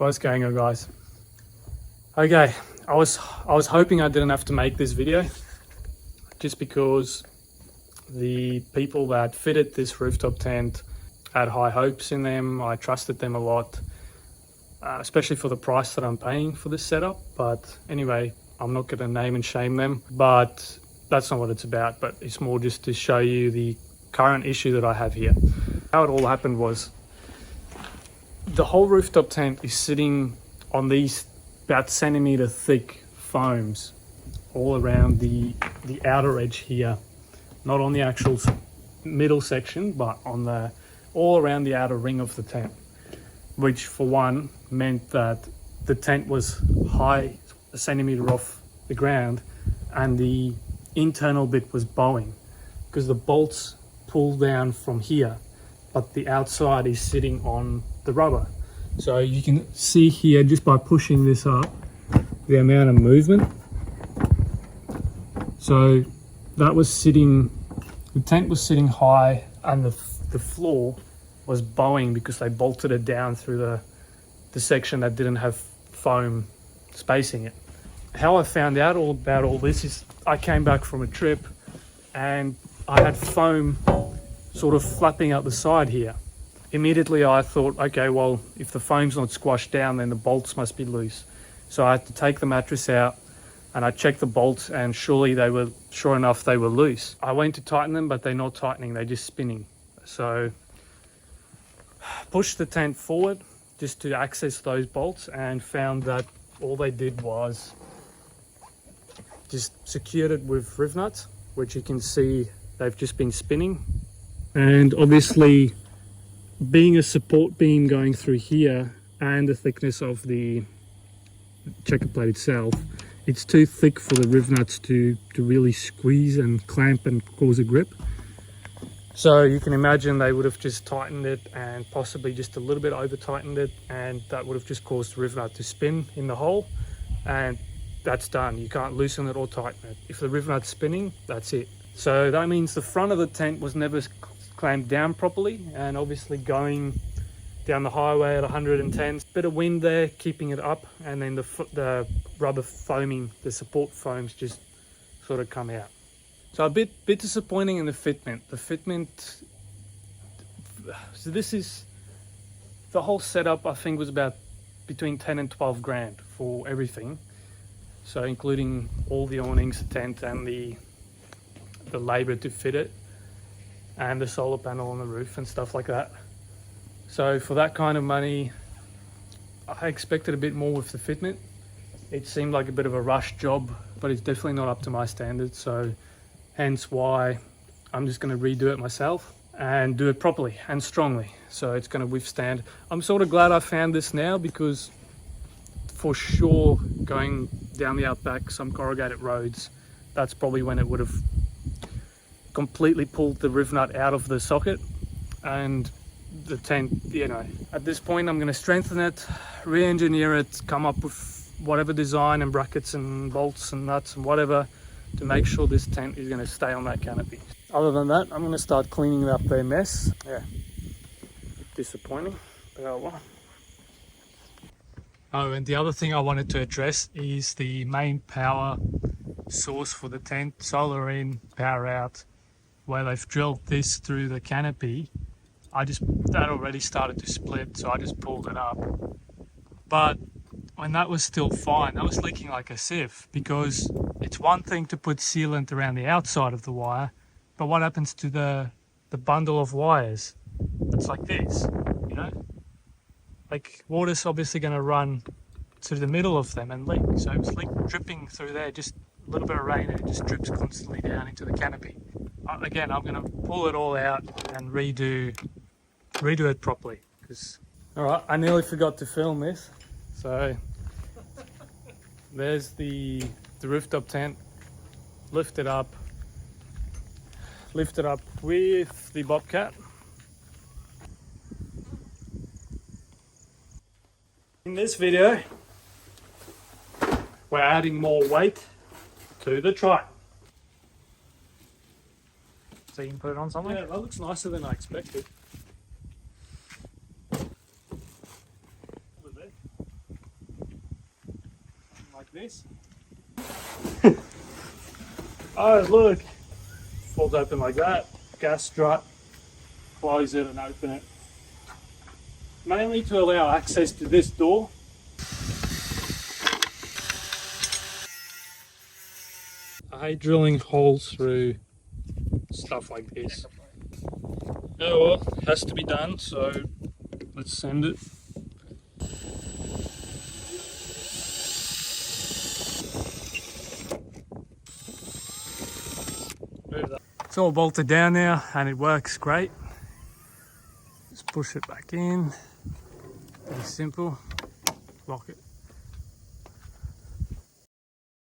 What's going on, guys? Okay, I was hoping I didn't have to make this video, just because the people that fitted this rooftop tent had high hopes in them. I trusted them a lot, especially for the price that I'm paying for this setup. But anyway, I'm not going to name and shame them, but that's not what it's about. But it's more just to show you the current issue that I have here. How it all happened was, the whole rooftop tent is sitting on these about centimeter thick foams all around the outer edge here, not on the actual middle section, but on the all around the outer ring of the tent, which for one meant that the tent was high, a centimeter off the ground, and the internal bit was bowing because the bolts pull down from here, but the outside is sitting on the rubber. So you can see here, just by pushing this up, the amount of movement. So that was sitting, the tent was sitting high, and the floor was bowing because they bolted it down through the section that didn't have foam spacing it. How I found out all about all this is, I came back from a trip and I had foam sort of flapping out the side here. Immediately I thought, okay, well, if the foam's not squashed down, then the bolts must be loose. So I had to take the mattress out and I checked the bolts, and sure enough, they were loose. I went to tighten them, but they're not tightening, they're just spinning. So pushed the tent forward just to access those bolts, and found that all they did was just secured it with riv nuts, which you can see they've just been spinning. And obviously, being a support beam going through here and the thickness of the checker plate itself, it's too thick for the riv nuts to really squeeze and clamp and cause a grip. So you can imagine they would have just tightened it, and possibly just a little bit over tightened it, and that would have just caused the riv nut to spin in the hole, and that's done. You can't loosen it or tighten it. If the riv nut's spinning, that's it. So that means the front of the tent was never clamped down properly, and obviously going down the highway at 110, bit of wind there keeping it up, and then the rubber foaming, the support foams just sort of come out. So a bit disappointing in the fitment. The fitment, so this is, the whole setup I think was about between 10 and 12 grand for everything. So including all the awnings, the tent, and the labor to fit it, and the solar panel on the roof and stuff like that. So for that kind of money, I expected a bit more with the fitment. It seemed like a bit of a rush job, but it's definitely not up to my standards. So hence why I'm just going to redo it myself and do it properly and strongly, so it's going to withstand. I'm sort of glad I found this now, because for sure going down the outback, some corrugated roads, that's probably when it would have completely pulled the riv nut out of the socket, and the tent, you know, at this point I'm going to strengthen it, re-engineer it, come up with whatever design and brackets and bolts and nuts and whatever to make sure this tent is going to stay on that canopy. Other than that, I'm going to start cleaning up their mess. Yeah, disappointing, but oh well. Oh, and the other thing I wanted to address is the main power source for the tent, solar in, power out. Where they've drilled this through the canopy, that already started to split, so I just pulled it up. But when that was still fine, that was leaking like a sieve, because it's one thing to put sealant around the outside of the wire, but what happens to the bundle of wires? It's like this, you know? Like, water's obviously going to run to the middle of them and leak. So it's dripping through there, just a little bit of rain, and it just drips constantly down into the canopy. Again, I'm going to pull it all out and redo it properly. All right, I nearly forgot to film this. So there's the rooftop tent, lifted up with the bobcat. In this video, we're adding more weight to the trike. So you can put it on something? Yeah, that looks nicer than I expected. this. Oh look, falls open like that. Gas strut, close it and open it. Mainly to allow access to this door. I hate drilling holes through stuff like this. Oh well, it has to be done, so let's send it. It's all bolted down now and it works great. Just push it back in. Pretty simple. Lock it.